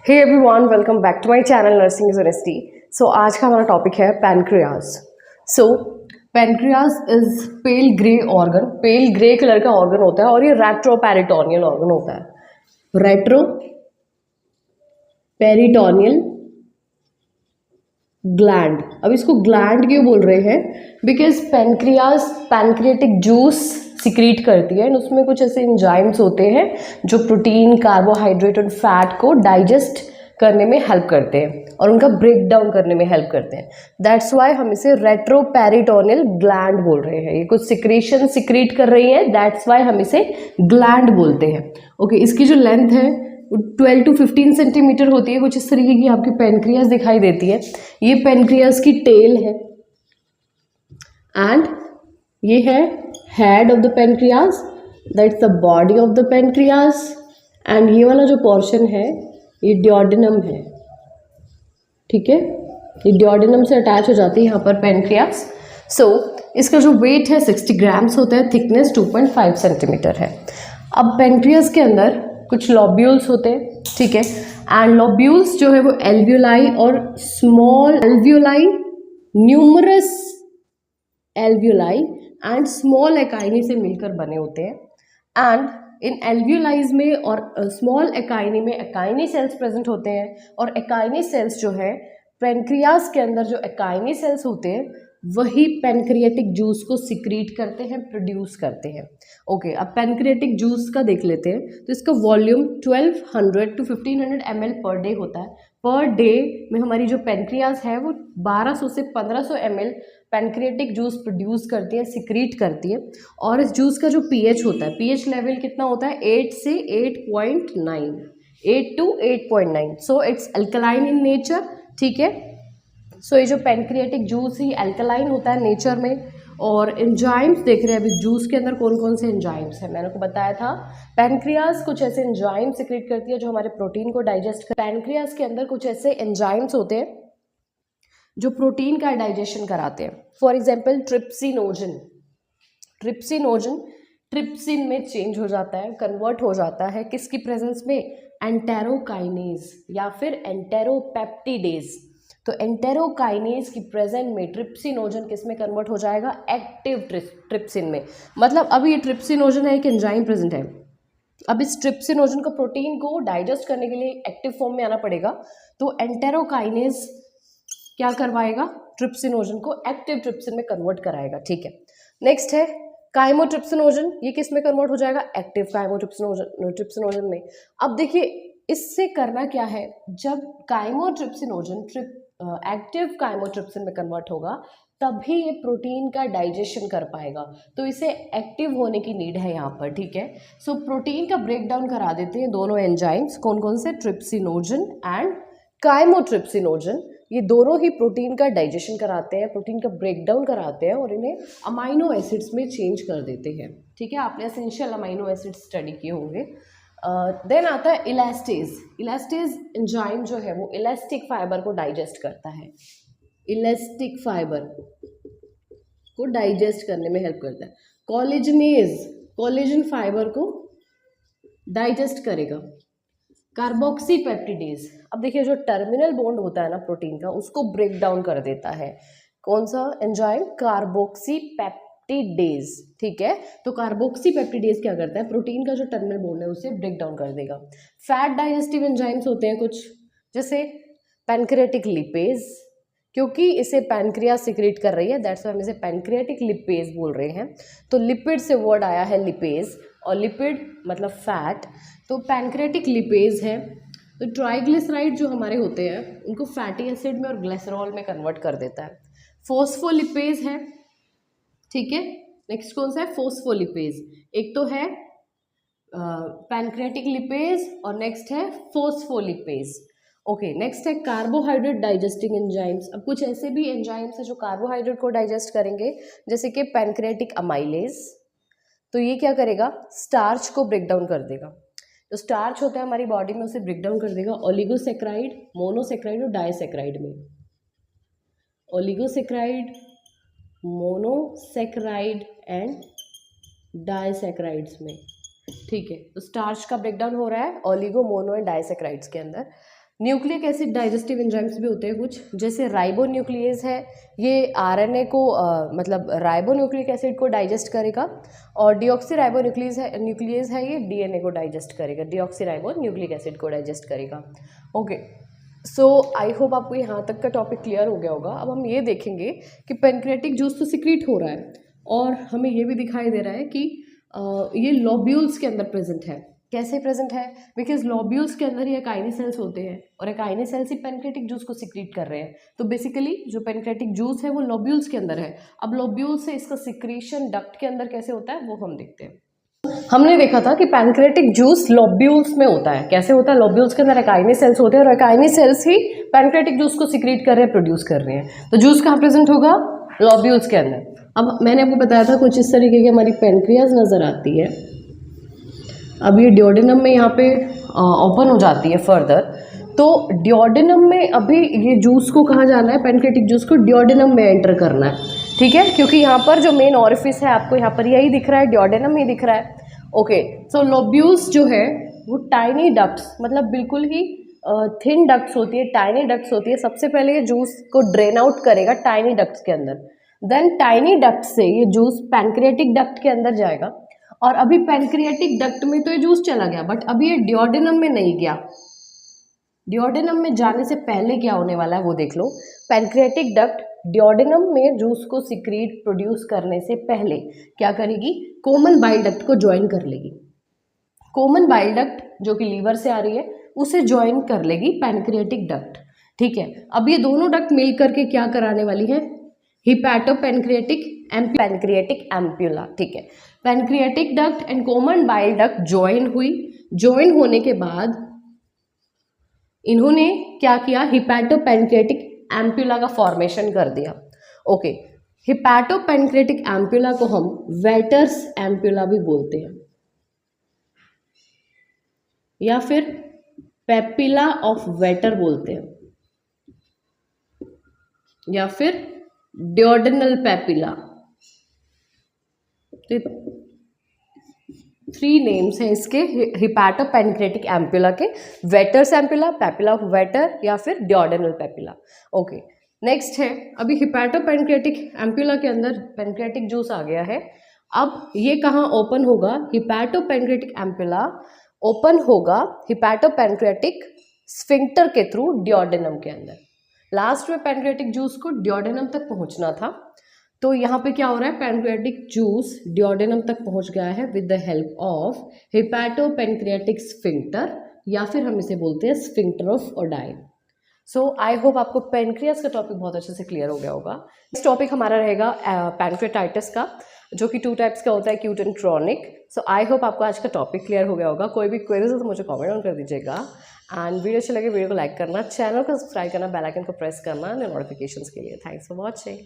Hey everyone, welcome back to my channel nursing is honesty. So आज का हमारा topic है pancreas. So pancreas is pale grey organ, pale grey colour का organ होता है और ये रेट्रोपेरिटोनियल ऑर्गन होता है। Retroperitoneal gland. अब इसको ग्लैंड क्यों बोल रहे हैं? Because pancreas pancreatic juice secrete करती है एंड उसमें कुछ ऐसे एंजाइम्स होते हैं जो प्रोटीन, कार्बोहाइड्रेट और फैट को डाइजेस्ट करने में हेल्प करते हैं और उनका ब्रेक डाउन करने में हेल्प करते हैं। दैट्स वाई हम इसे रेट्रोपेरिटोनियल ग्लैंड बोल रहे हैं। ये कुछ सिक्रेशन सिक्रीट कर रही है, दैट्स वाई हम इसे ग्लैंड बोलते हैं। ओके, इसकी जो लेंथ है 12 to 15 सेंटीमीटर होती है। कुछ इस तरीके की आपकी पैनक्रियाज दिखाई देती है। ये पैनक्रियाज की टेल है एंड ये है head of the pancreas, that's the body of the pancreas and ये वाला जो पोर्शन है ये डियोडेनम है। ठीक है, ये डियोडेनम से अटैच हो जाती है यहाँ पर पैनक्रियाज। सो इसका जो वेट है 60 ग्राम्स होता है, थिकनेस 2.5 सेंटीमीटर है। अब पैनक्रियाज के अंदर कुछ लॉब्यूल्स होते हैं, ठीक है, एंड लॉब्यूल्स जो है वो एल्वियोलाई और small alveoli, numerous alveoli and small acini से मिलकर बने होते हैं। एंड इन एल्वियोलाइज में और स्मॉल एकाइनी में एकाइनी सेल्स प्रेजेंट होते हैं और एकाइनी सेल्स जो है पैनक्रियाज के अंदर जो एकाइनी सेल्स होते हैं वही पैनक्रियाटिक जूस को सिक्रीट करते हैं, प्रोड्यूस करते हैं। ओके, अब पैनक्रियाटिक जूस का देख लेते हैं। तो इसका volume 1200 to 1500 ml per day होता है। पर डे में हमारी जो पैनक्रियाज है वो 1200 से 1500 ml पैनक्रियाटिक जूस प्रोड्यूस करती है, सिक्रीट करती है। और इस जूस का जो पीएच होता है, पीएच लेवल कितना होता है? 8 से 8.9, 8 to 8.9। So it's alkaline in nature. ठीक है, सो ये जो पैनक्रियाटिक जूस ही अल्कलाइन होता है नेचर में। और एंजाइम्स देख रहे हैं अभी जूस के अंदर कौन कौन से एंजाइम्स हैं। मैंने आपको बताया था पैनक्रियाज कुछ ऐसे एंजाइम सिक्रीट करती है जो हमारे प्रोटीन को डाइजेस्ट कर। पैनक्रियाज के अंदर कुछ ऐसे एंजाइम्स होते हैं जो प्रोटीन का डाइजेशन कराते हैं। For example trypsinogen. Trypsinogen trypsin में चेंज हो जाता है, कन्वर्ट हो जाता है किसकी प्रेजेंस में? एंटेरोकाइनेज या फिर एंटेरोपेप्टिडेज। तो एंटेरोकाइनेज की प्रेजेंट में ट्रिप्सिनोजन किस में कन्वर्ट हो जाएगा? एक्टिव ट्रिप्सिन में। मतलब अभी ये ट्रिप्सिनोजन है, एक एंजाइम प्रेजेंट है। अब इस ट्रिप्सिनोजन को प्रोटीन को डाइजेस्ट करने के लिए एक्टिव फॉर्म में आना पड़ेगा। तो एंटेरोकाइनेज क्या करवाएगा? ट्रिप्सिनोजन को एक्टिव ट्रिप्सिन में कन्वर्ट कराएगा। ठीक है, नेक्स्ट है काइमोट्रिप्सिनोजन। ये किस में कन्वर्ट हो जाएगा? एक्टिव काइमोट्रिप्सिनोजन में। अब देखिए इससे करना क्या है, जब काइमोट्रिप्सिनोजन एक्टिव काइमोट्रिप्सिन में कन्वर्ट होगा तभी ये प्रोटीन का डाइजेशन कर पाएगा। तो इसे एक्टिव होने की नीड है यहाँ पर। ठीक है, सो प्रोटीन का ब्रेक डाउन करा देते हैं दोनों एंजाइम्स। कौन कौन से? Trypsinogen and chymotrypsinogen. ये दोनों ही प्रोटीन का डाइजेशन कराते हैं, प्रोटीन का ब्रेक डाउन कराते हैं और इन्हें अमाइनो एसिड्स में चेंज कर देते हैं। ठीक है, आपने एसेंशियल अमाइनो एसिड्स स्टडी किए होंगे। देन आता है इलास्टेज। इलास्टेज एंजाइम जो है वो इलास्टिक फाइबर को डाइजेस्ट करता है। इलास्टिक फाइबर को डाइजेस्ट करने में हेल्प करता है। कोलेजनेज कोलेजन फाइबर को डाइजेस्ट करेगा। कार्बोक्सीपेप्टिडेज, अब देखिए जो टर्मिनल बॉन्ड होता है ना प्रोटीन का, उसको ब्रेक डाउन कर देता है। कौन सा एंजाइम? कार्बोक्सीपेप्टिडेज। ठीक है, तो कार्बोक्सीपेप्टिडेज क्या करता है? प्रोटीन का जो टर्मिनल बॉन्ड है उसे ब्रेक डाउन कर देगा। फैट डाइजेस्टिव एंजाइम्स होते हैं कुछ, जैसे पैनक्रियाटिक लिपेज, क्योंकि इसे पैनक्रियाज सिक्रीट कर रही है, दैट्स व्हाई हम इसे पैनक्रियाटिक लिपेज बोल रहे हैं। तो लिपिड से वर्ड आया है लिपेज, और लिपिड मतलब फैट। तो पैनक्रियाटिक लिपेज है। तो ट्राइग्लिसराइड जो हमारे होते हैं उनको फैटी एसिड में और ग्लिसरॉल में कन्वर्ट कर देता है। फोस्फोलिपेज है। ठीक है, नेक्स्ट कौन सा है? फोस्फोलिपेज। एक तो है पैनक्रियाटिक लिपेज और नेक्स्ट है फोस्फोलिपेज। ओके, नेक्स्ट है कार्बोहाइड्रेट डाइजेस्टिंग एंजाइम्स। अब कुछ ऐसे भी एंजाइम्स है जो कार्बोहाइड्रेट को डाइजेस्ट करेंगे, जैसे कि पैनक्रियाटिक अमाइलेज। तो ये क्या करेगा? स्टार्च को ब्रेक डाउन कर देगा। तो स्टार्च होता है हमारी बॉडी में, उसे ब्रेक डाउन कर देगा ओलिगोसेक्राइड, मोनोसेक्राइड और डाइसेक्राइड में। ओलिगोसेक्राइड, मोनोसेक्राइड एंड डाइसेक्राइड्स में। ठीक है, तो स्टार्च का ब्रेकडाउन हो रहा है ओलिगो, मोनो एंड डाइसेक्राइड्स के अंदर। न्यूक्लिक एसिड डाइजेस्टिव एंजाइम्स भी होते हैं कुछ, जैसे राइबोन्यूक्लियेज है, ये आरएनए को मतलब राइबोन्यूक्लिक एसिड को डाइजेस्ट करेगा, और डीऑक्सी न्यूक्लियेज है ये डीएनए को डाइजेस्ट करेगा, डीऑक्सी राइबोन्यूक्लिक एसिड को डाइजेस्ट करेगा। ओके, सो आई होप आपको यहाँ तक का टॉपिक क्लियर हो गया होगा। अब हम ये देखेंगे कि पैनक्रियाटिक जूस तो सिक्रीट हो रहा है, और हमें ये भी दिखाई दे रहा है कि ये लोब्यूल्स के अंदर प्रेजेंट है। कैसे प्रेजेंट है? बिकॉज लोब्यूल्स के अंदर ही एकाइनी सेल्स होते हैं, और एकाइनी सेल्स ही पैनक्रियाटिक जूस को सिक्रीट कर रहे हैं। तो बेसिकली जो पैनक्रियाटिक जूस है वो लोब्यूल्स के अंदर है। अब लोब्यूल्स से इसका सिक्रीशन डक्ट के अंदर कैसे होता है वो हम देखते हैं। हमने देखा था कि पैनक्रियाटिक जूस लोब्यूल्स में होता है। कैसे होता है? लोब्यूल्स के अंदर एकाइनी सेल्स होते हैं, और एकाइनी सेल्स ही पैनक्रियाटिक जूस को सिक्रीट कर रहे हैं, प्रोड्यूस कर रहे हैं। तो जूस कहाँ प्रेजेंट होगा? लोब्यूल्स के अंदर। अब मैंने आपको बताया था कुछ इस तरीके की हमारी पैनक्रियाज नज़र आती है। अब ये डिओडेनम में यहाँ पे ओपन हो जाती है फर्दर, तो डिओडेनम में अभी ये जूस को कहाँ जाना है? पैनक्रियाटिक जूस को डिओडेनम में एंटर करना है, ठीक है, क्योंकि यहाँ पर जो मेन ऑरिफिस है आपको यहाँ पर यही दिख रहा है, डिओडेनम ही दिख रहा है। ओके, सो लोब्यूल्स जो है वो टाइनी डक्ट्स, मतलब बिल्कुल ही थिन डक्ट्स होती है, टाइनी डक्ट्स होती है। सबसे पहले ये जूस को ड्रेन आउट करेगा टाइनी डक्ट्स के अंदर, देन टाइनी डक्ट से ये जूस पैनक्रियाटिक डक्ट के अंदर जाएगा। और अभी पैनक्रियाटिक डक्ट में तो ये जूस चला गया, बट अभी ये डिओडेनम में नहीं गया। डिओडेनम में जाने से पहले क्या होने वाला है वो देख लो। पैनक्रियाटिक डक्ट डिओडेनम में जूस को सिक्रीट प्रोड्यूस करने से पहले क्या करेगी? कॉमन बाइल डक्ट को ज्वाइन कर लेगी। कॉमन बाइल डक्ट जो कि लीवर से आ रही है उसे ज्वाइन कर लेगी पैनक्रियाटिक डक्ट, ठीक है। अब ये दोनों डक्ट मिल करके क्या कराने वाली है? हिपैटोपैनक्रियाटिक पैनक्रियाटिक एम्प्यूला, ठीक है। Pancreatic duct and common bile duct join हुई। ज्वाइन होने के बाद इन्होंने क्या किया? हिपैटोपैनक्रियाटिक एम्प्यूला का फॉर्मेशन कर दिया। ओके, हिपैटोपैनक्रियाटिक एम्प्यूला को हम वेटर्स एम्प्यूला भी बोलते हैं, या फिर पेपिला ऑफ वेटर बोलते हैं, या फिर डिओडेनल पेपिला। थ्री नेम्स हैं इसके हिपैटोपैनक्रियाटिक एम्प्यूला के, waiters ampulla, papilla of waiter, या फिर डिओडेनल पेपिला। ओके, नेक्स्ट है अभी हिपैटोपैनक्रियाटिक एम्प्यूला के अंदर पैनक्रियाटिक जूस आ गया है। अब ये कहाँ ओपन होगा? हिपैटोपैनक्रियाटिक एम्प्यूला ओपन होगा हिपैटोपैनक्रियाटिक स्फिंक्टर के थ्रू डिओडेनम के अंदर। लास्ट में पैनक्रियाटिक जूस को डिओडेनम तक पहुंचना था, तो यहाँ पे क्या हो रहा है? पैनक्रियाटिक जूस डिओडेनम तक पहुंच गया है with the help of hepatopancreatic sphincter, या फिर हम इसे बोलते हैं sphincter of Oddi. So I hope आपको पैनक्रियास का टॉपिक बहुत अच्छे से क्लियर हो गया होगा। नेक्स्ट टॉपिक हमारा रहेगा पैनक्रियाटाइटिस का, जो कि 2 टाइप्स का होता है, acute and chronic. So I hope आपको आज का टॉपिक क्लियर हो गया होगा। कोई भी क्वेरीज हो तो मुझे कमेंट ऑन कर दीजिएगा, एंड वीडियो अच्छी लगे वीडियो को लाइक करना, चैनल को सब्सक्राइब करना, बेल आइकन को प्रेस करना नोटिफिकेशंस के लिए। Thanks for watching.